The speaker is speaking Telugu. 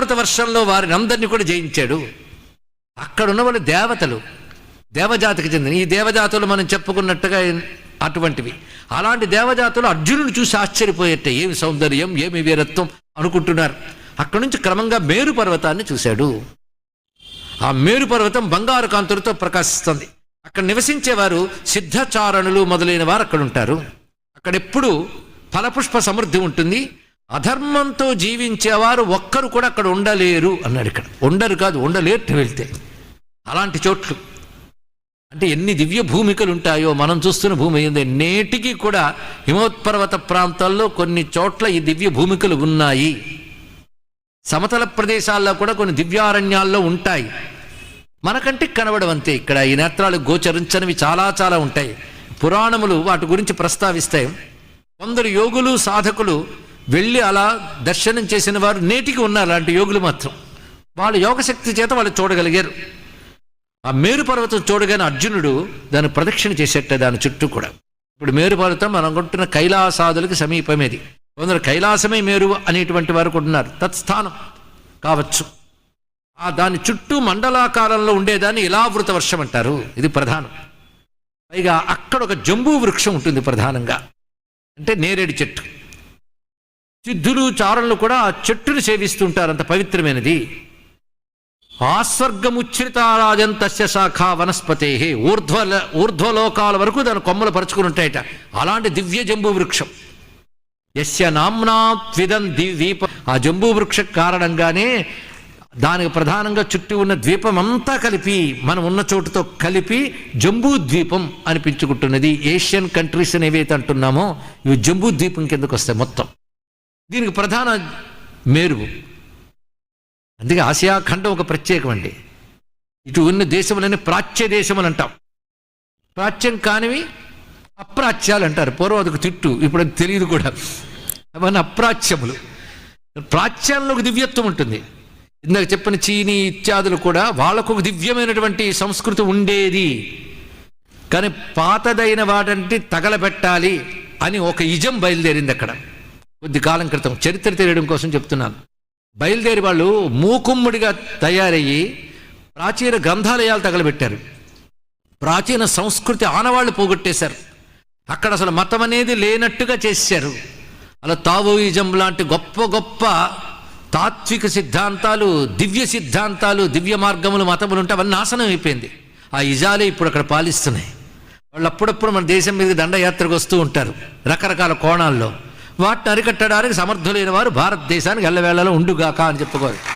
ఇలావృత వర్షంలో వారిని అందరినీ కూడా జయించాడు. అక్కడ ఉన్న వాళ్ళు దేవతలు, దేవజాతికి చెందిన. ఈ దేవజాతులు మనం చెప్పుకున్నట్టుగా అటువంటివి. అలాంటి దేవజాతులు అర్జునుని చూసి ఆశ్చర్యపోయేట, ఏమి సౌందర్యం, ఏమి వీరత్వం అనుకుంటున్నారు. అక్కడి నుంచి క్రమంగా మేరు పర్వతాన్ని చూశాడు. ఆ మేరు పర్వతం బంగారు కాంతులతో ప్రకాశిస్తుంది. అక్కడ నివసించేవారు సిద్ధచారణులు మొదలైన వారు అక్కడ ఉంటారు. అక్కడెప్పుడు ఫలపుష్ప సమృద్ధి ఉంటుంది. అధర్మంతో జీవించేవారు ఒక్కరు కూడా అక్కడ ఉండలేరు అన్నాడు. ఇక్కడ ఉండరు కాదు, ఉండలేరు వెళ్తే. అలాంటి చోట్లు అంటే ఎన్ని దివ్య భూమికలు ఉంటాయో మనం చూస్తున్న భూమి అయింది. నేటికి కూడా హిమోత్పర్వత ప్రాంతాల్లో కొన్ని చోట్ల ఈ దివ్య భూమికలు ఉన్నాయి. సమతల ప్రదేశాల్లో కూడా కొన్ని దివ్యారణ్యాల్లో ఉంటాయి. మనకంటే కనబడవంతే. ఇక్కడ ఈ నేత్రాలు గోచరించనివి చాలా చాలా ఉంటాయి. పురాణములు వాటి గురించి ప్రస్తావిస్తాయి. కొందరు యోగులు సాధకులు వెళ్ళి అలా దర్శనం చేసిన వారు నేటికి ఉన్నారు. అలాంటి యోగులు మాత్రం వాళ్ళ యోగశక్తి చేత వాళ్ళు చూడగలిగారు. ఆ మేరు పర్వతం చూడగానే అర్జునుడు దాన్ని ప్రదక్షిణ చేసేట దాని చుట్టూ కూడా. ఇప్పుడు మేరు పర్వతం మనం అనుకుంటున్న కైలాసాదులకి సమీపమేది. కొందరు కైలాసమే మేరు అనేటువంటి వారు కూడా ఉన్నారు. తత్స్థానం కావచ్చు. ఆ దాని చుట్టూ మండలాకారంలో ఉండేదాన్ని ఇలావృత వర్షం అంటారు. ఇది ప్రధానం. పైగా అక్కడ ఒక జంబూ వృక్షం ఉంటుంది ప్రధానంగా, అంటే నేరేడు చెట్టు. సిద్ధులు చారణులు కూడా ఆ చెట్టును సేవిస్తుంటారు, అంత పవిత్రమైనది. ఆస్వర్గముచ్ఛ్రితారాజం తస్య శాఖ వనస్పతే, ఊర్ధ్వలోకాల వరకు దాని కొమ్మలు పరుచుకుని ఉంటాయట. అలాంటి దివ్య జంబూ వృక్షం. యస్య నామ్నా త్విదం ద్వీప, ఆ జంబూ వృక్ష కారణంగానే దానికి ప్రధానంగా చుట్టూ ఉన్న ద్వీపం అంతా కలిపి మనం ఉన్న చోటుతో కలిపి జంబూ ద్వీపం అనిపించుకుంటున్నది. ఏషియన్ కంట్రీస్ అని ఏవైతే అంటున్నామో ఇవి జంబూ ద్వీపం కిందకు వస్తాయి మొత్తం. దీనికి ప్రధాన మేరువు. అందుకే ఆసియా ఖండం ఒక ప్రత్యేకం అండి. ఇటు ఉన్న దేశములని ప్రాచ్య దేశములు అంటాం. ప్రాచ్యం కానివి అప్రాచ్యాలు అంటారు. పూర్వం అదొక తిట్టు, ఇప్పుడు అది తెలియదు కూడా. అవన్నీ అప్రాచ్యములు. ప్రాచ్యాల్లో ఒక దివ్యత్వం ఉంటుంది. ఇందాక చెప్పిన చీనీ ఇత్యాదులు కూడా వాళ్ళకు ఒక దివ్యమైనటువంటి సంస్కృతి ఉండేది. కానీ పాతదైన వాటంటే తగలబెట్టాలి అని ఒక ఇజం బయలుదేరింది అక్కడ కొద్ది కాలం క్రితం. చరిత్ర తెలియడం కోసం చెప్తున్నాను. బయలుదేరి వాళ్ళు మూకుమ్ముడిగా తయారయ్యి ప్రాచీన గ్రంథాలయాలు తగలబెట్టారు. ప్రాచీన సంస్కృతి ఆనవాళ్లు పోగొట్టేశారు. అక్కడ అసలు మతం అనేది లేనట్టుగా చేశారు. అలా తావోయిజం లాంటి గొప్ప గొప్ప తాత్విక సిద్ధాంతాలు, దివ్య సిద్ధాంతాలు, దివ్య మార్గములు, మతములు ఉంటే అవన్నీ నాశనం అయిపోయింది. ఆ ఇజాలే ఇప్పుడు అక్కడ పాలిస్తున్నాయి. వాళ్ళు అప్పుడప్పుడు మన దేశం మీద దండయాత్రకు వస్తూ ఉంటారు రకరకాల కోణాల్లో. వాటిని అరికట్టడానికి సమర్థులైన వారు భారతదేశానికి ఎల్లవేళలో ఉండుగాక అని చెప్పుకోరు.